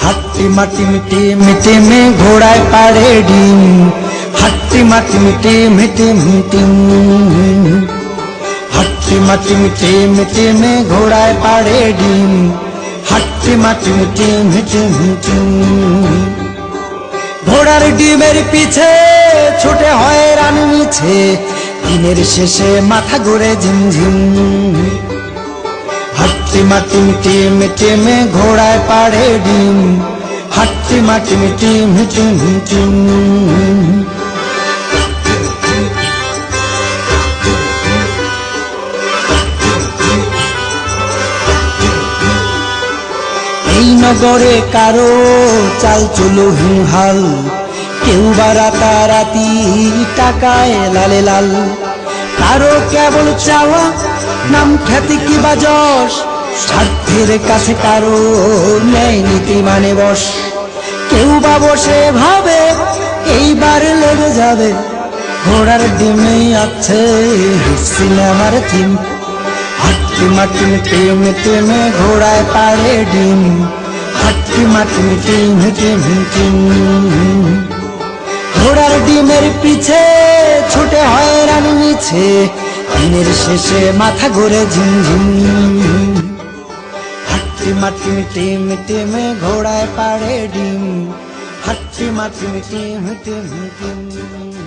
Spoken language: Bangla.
হাট্টি মাটি মিটি মিটি में ঘোড়ায় পাড়ে ডিম হাট্টি মাটি মিটি মিটি মিটি হাট্টি মাটি মিটি মিটি में ঘোড়ায় পাড়ে ডিম হাট্টি মাটি মিটি মিটি মিটি ঘোড়ার ডিমের পিছে ছুটে হয় রানী মিছে দিনের শেষে মাথা ঘুরে ঝিমঝিম হাট্টি মাটি মিটি মিটি में ঘোড়ায় পাড়ে ডিম হাট্টি মাটি মিটি মিটি মিটি এই নগরে কারো চাল চলো হিমহাল কেউ বা রাতারাতি টাকায় লালে লাল কারো কেবল চাওয়া নাম খ্যাতি কি বা যশ স্বার্থের কাছে কারো নেই নীতি মানে বস কেউ বা বসে ভাবে এইবার লেগে যাবে ঘোড়ার ডিমেই আছে সিনেমার থিম হাট্টি মাটি মিটি মিটি में ঘোড়ায় পাড়ে ডিম হাট্টি মাটি মিটি মিটি মিটি ঘোড়ার ডিমের পিছে ছুটে হয় রানী মিছে দিনের শেষে মাথা ঘুরে ঝিমঝিম হাট্টি মাটি মিটি মিটি में ঘোড়ায় পাড়ে ডিম হাট্টি মাটি মিটি মিটি মিটি